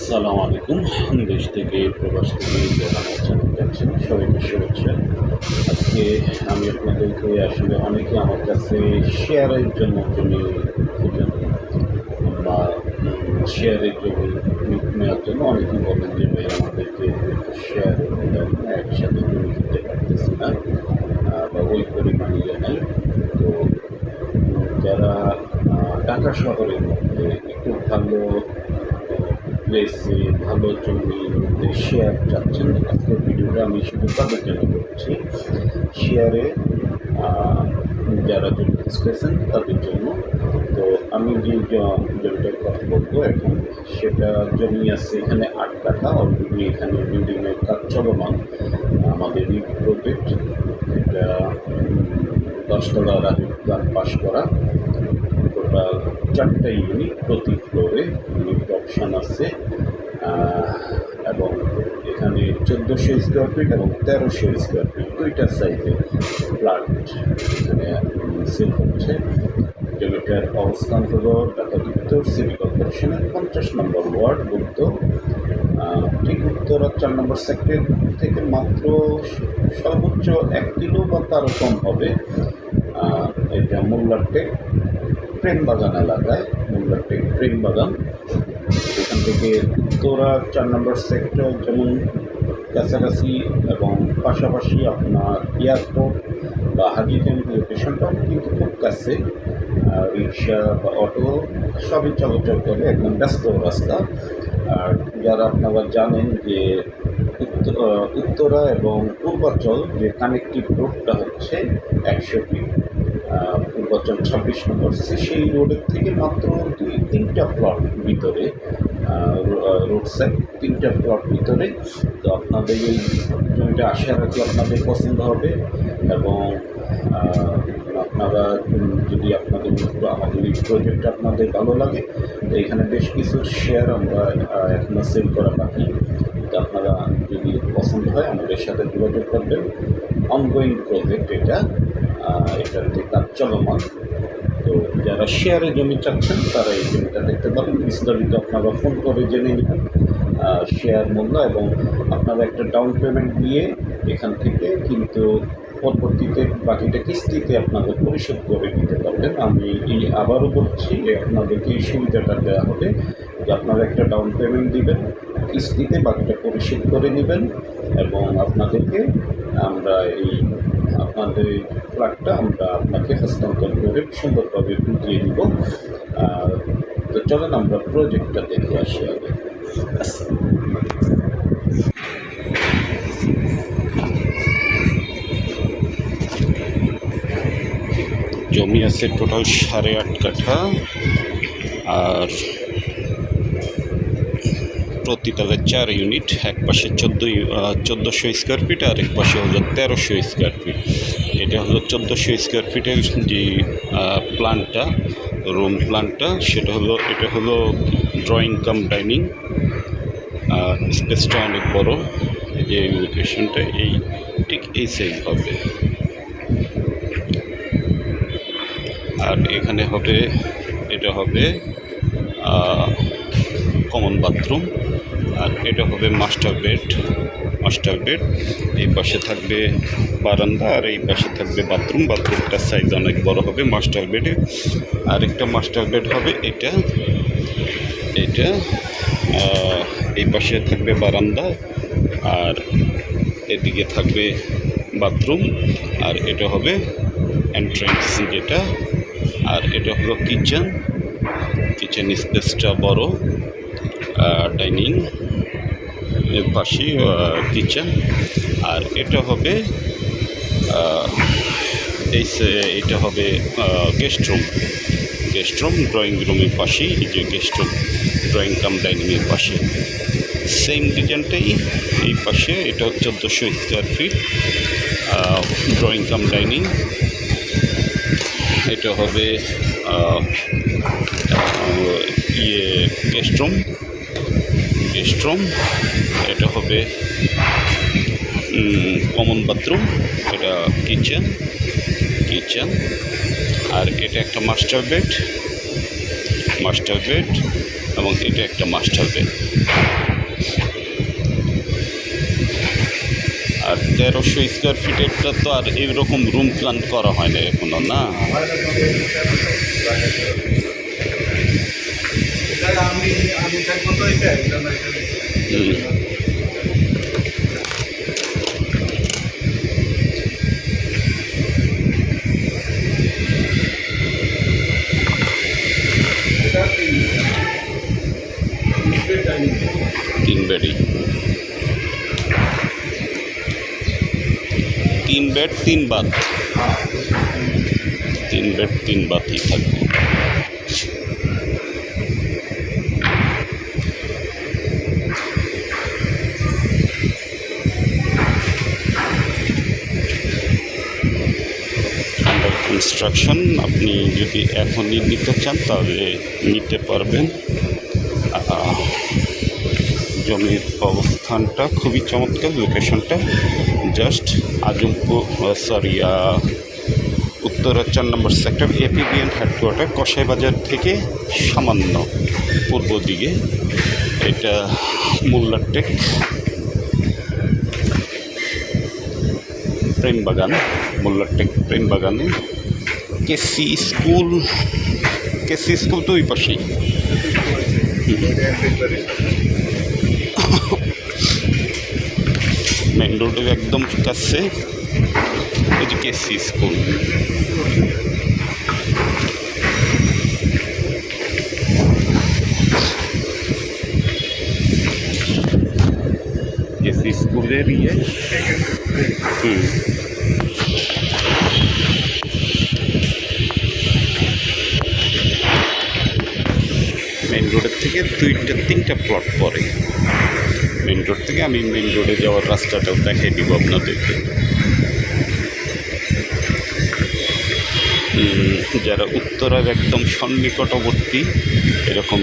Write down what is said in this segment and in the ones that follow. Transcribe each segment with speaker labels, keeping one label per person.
Speaker 1: আসসালামু আলাইকুম। দেশ থেকে প্রবাস থেকে যারা আমার চ্যানেল দেখছেন সবাইকে শুভেচ্ছা। আজকে আমি আপনাদেরকে আসলে অনেকে আমার কাছে শেয়ারের জন্য জমি খুঁজেন বা শেয়ারের জমি নেওয়ার জন্য অনেকেই বলেন যে ভাই আমাদেরকে শেয়ার দেন, একসাথে জমি কিনতে পারতেছি না বা ওই পরিমাণ ইয়ে নেই। তো যারা ঢাকা শহরের মধ্যে একটু ভালো প্লেসে ভালো জমির মধ্যে শেয়ার চাচ্ছেন, আজকের ভিডিওটা আমি শুধু তাদের জন্য করছি। শেয়ারে যারা জমি খুঁজতেছেন তাদের জন্য। তো আমি যে জমিটার কথা বলবো এখন, সেটা জমি আছে এখানে 8 কাঠা। অলরেডি এখানে বিল্ডিংয়ের কাজ চলমান। আমাদের এই প্রজেক্ট এটা 10 তলা রাজুক প্ল্যান পাস করা। টোটাল 4টা ইউনিট, প্রতি ফ্লোরে ইউনিট অপশান আছে। এবং এখানে 1400 স্কোয়ার ফিট এবং 1300 স্কোয়ার ফিট দুইটা সাইজে ফ্ল্যাট এখানে সেল হচ্ছে। জমিটার অবস্থান হলো ঢাকা উত্তর সিটি কর্পোরেশনের 50 নম্বর ওয়ার্ড, ঠিক উত্তরা 4 নম্বর সেক্টর থেকে মাত্র সর্বোচ্চ 1 কিলো বা তারও কম হবে। এটা মোল্লারটেক প্রেম বাগান এলাকায়, মোল্লারটেক প্রেম বাগান। এখান থেকে উত্তরা 4 নম্বর সেক্টর যেমন কাছাকাছি এবং পাশাপাশি আপনার এয়ারপোর্ট বা হাজিগঞ্জ লোকেশনটাও কিন্তু খুব কাছে। রিক্সা বা অটো সবই চলাচল করে, একদম ব্যস্ত রাস্তা। আর যারা আপনারা জানেন যে উত্তরা এবং পূর্বাঞ্চল যে কানেক্টিভ রোডটা হচ্ছে 100 ফিট, পূর্বাঞ্চল 26 নম্বর, সেই রোডের থেকে মাত্র 2-3টা প্লট ভিতরে, রোড সাইড 3টা প্লট ভিতরে। তো আপনাদের এই জমিটা আশা রাখি আপনাদের পছন্দ হবে এবং আপনারা যদি আমাদের এই প্রজেক্ট আপনাদের ভালো লাগে, তো এখানে বেশ কিছু শেয়ার আমরা এখনও সেল করা বাকি। তো আপনারা যদি পছন্দ হয় আমাদের সাথে যোগাযোগ করবেন। অনগোয়িং প্রজেক্ট এটাতে কাজ চলমান। তো যারা শেয়ারে জমি চাচ্ছেন তারা এই জমিটা দেখতে পারেন। বিস্তারিত আপনারা ফোন করে জেনে নেবেন শেয়ার মূল্য, এবং আপনারা একটা ডাউন পেমেন্ট দিয়ে এখান থেকে কিন্তু পরবর্তীতে বাকিটা কিস্তিতে আপনাদের পরিশোধ করে দিতে পারবেন। আমি আবারও বলছি, আপনাদেরকে এই সুবিধাটা দেওয়া হবে যে আপনারা একটা ডাউন পেমেন্ট দিবেন, কিস্তিতে বাকিটা পরিশোধ করে নেবেন এবং আপনাদেরকে আমরা আপনাদের ফ্ল্যাটটা আমরা আপনাকে হস্তান্তর করে সুন্দরভাবে বুঝিয়ে দিব। তো চলেন আমরা প্রজেক্টটা দেখে আসি আগে। জমি আছে টোটাল 8.5 কাঠা, আর প্রতি তলায় 4 ইউনিট। এক পাশে 1400 স্কোয়ার ফিট আর এক পাশে হলো 1300 স্কোয়ার ফিট। এটা হলো 1400 স্কোয়ার ফিটের যে প্ল্যানটা, রুম প্ল্যানটা, এটা হলো ড্রয়িং কাম ডাইনিং। স্পেসটা অনেক বড়, যে লোকেশনটা ঠিক এই সাইজ হবে। আর এখানে এটা হবে কমন বাথরুম, আর এটা হবে মাস্টার বেড। এই পাশে থাকবে বারান্দা আর এই পাশে থাকবে বাথরুম। বাথরুমটার সাইজ অনেক বড় হবে মাস্টার বেডে। আর একটা মাস্টার বেড হবে এটা এই পাশে থাকবে বারান্দা, আর এদিকে থাকবে বাথরুম, আর এটা হবে এন্ট্রেন্স যেটা। আর এটা হলো কিচেন স্পেসটা বড়, ডাইনিং এর পাশে কিচেন। আর এটা হবে গেস্ট রুম ড্রয়িং রুমের পাশেই, এই যে গেস্ট রুম ড্রয়িং কাম ডাইনিংয়ের পাশে সেম ডিজাইনটাই এই পাশে। এটা 1400 square feet drawing cum dining. এটা হবে গেস্ট রুম। এটা হবে কমন বাথরুম। এটা কিচেন। আর এটা একটা মাস্টার বেড।
Speaker 2: এবং এটা একটা মাস্টার বেড। আর 1300 স্কোয়ার ফিটেরটা তো আর এইরকম রুম প্ল্যান করা হয় না এখনো, না? তিন বেডই, 3 বেড 3 বাথ, 3 বেড 3 বাথই থাকবে। আন্ডার কনস্ট্রাকশন, আপনি যদি এখনই নিতে চান তাহলে নিতে পারবেন। জমির অবস্থানটা খুবই চমৎকার, লোকেশনটা জাস্ট আজমপুর উত্তরা 4 নম্বর সেক্টর, এপিবিএন হেডকোয়ার্টার, কসাইবাজার থেকে সামান্য পূর্ব দিকে। এটা মোল্লারটেক প্রেমবাগান, মোল্লারটেক প্রেমবাগানে কেসি স্কুল তো ওই পাশেই। মেন রোডের একদম কাছে এই যে কেসি স্কুল। কেসি স্কুলের মেন রোডের থেকে 2-3টা প্লট পরে। মেন রোড থেকে আমি মেন রোডে যাওয়ার রাস্তাটাও দেখাই দিব আপনাদেরকে। যারা উত্তরার একদম সন্নিকটবর্তী এরকম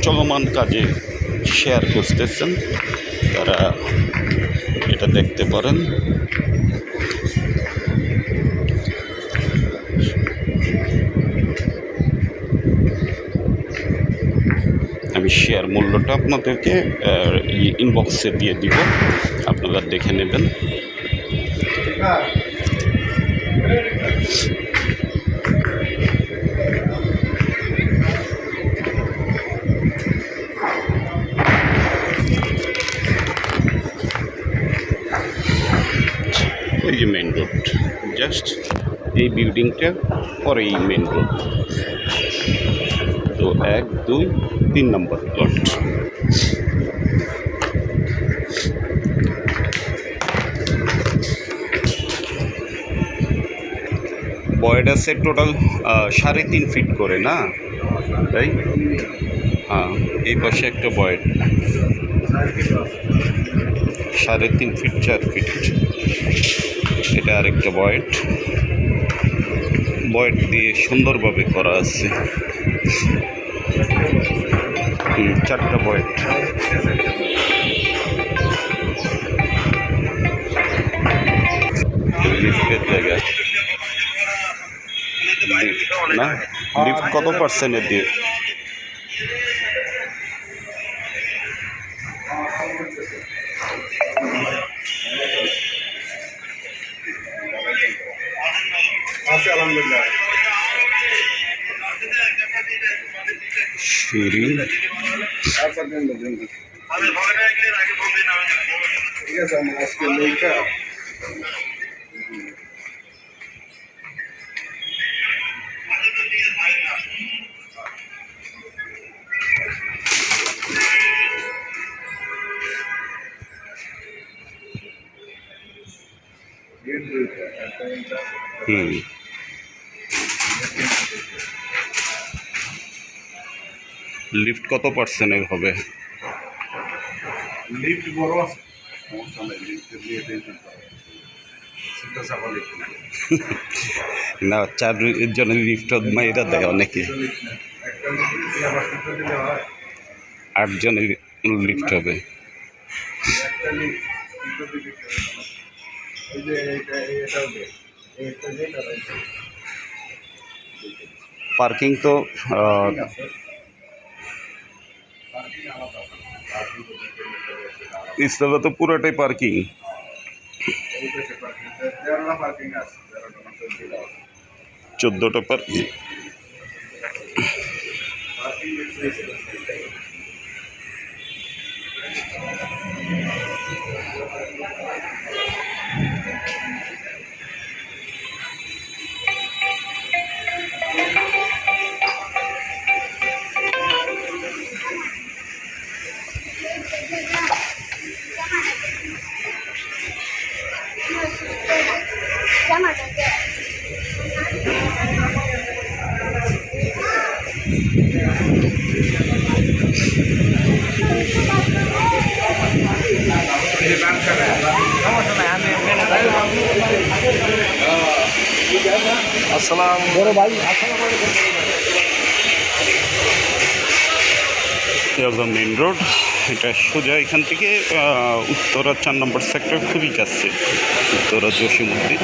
Speaker 2: চলমান কাজে শেয়ার করতেছেন তারা এটা দেখতে পারেন। আমি শেয়ার মূল্যটা আপনাদেরকে ইনবক্সে দিয়ে দিব, আপনারা দেখে নেবেন। ওই যে মেন রোড, জাস্ট এই বিল্ডিংটার পরেই মেন রোড। তো 1, 2, 3 নম্বর প্লট। বয়েড আছে টোটাল 3.5 ফিট করে, না তাই? হ্যাঁ, এই পাশে একটা বয়েড 3.5 ফিট 4 ফিট। এটা আরেকটা বয়েড দিয়ে সুন্দরভাবে করা আছে। 4টা বয়েড। লিফটের জায়গা না, লিফট কত পার্সেন্টের দিয়ে? সিঁড়ি ঠিক আছে, আমার আজকে লেখা লিফট কত পার্সেন্টের হবে? লিফট বড় আছে, না 4 জনের লিফট মাইরা দেয় অনেকে, 8 জনের লিফট হবে। পার্কিং তো ইসলামে তো পুরোটাই পার্কিং। 14টা পার্কিং।
Speaker 3: আসসালাম বড় ভাই।
Speaker 2: মেইন রোড, এটা সোজা এখান থেকে উত্তরা 4 নম্বর সেক্টর খুবই কাছে, উত্তরা জসিমউদ্দিন।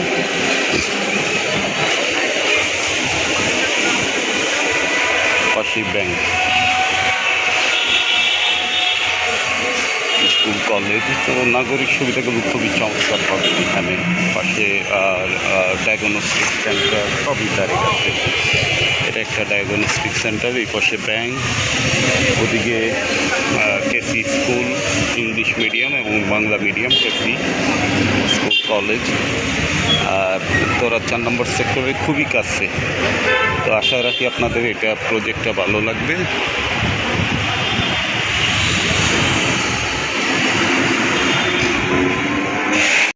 Speaker 2: পাশে ব্যাংক, স্কুল, কলেজ, তো নাগরিক সুবিধাগুলো খুবই চমৎকার পাবে এখানে। পাশে ডায়াগনস্টিক সেন্টার সবই তারই কাছে। এটা একটা ডায়াগনস্টিক সেন্টার, এই পাশে ব্যাংক, ওদিকে কেসি স্কুল, ইংলিশ মিডিয়াম এবং বাংলা মিডিয়াম কেসি স্কুল, কলেজ। আর উত্তরা 4 নম্বর সেক্টরে খুবই কাছে। তো আশা রাখি আপনাদের এটা প্রজেক্টটা ভালো লাগবে।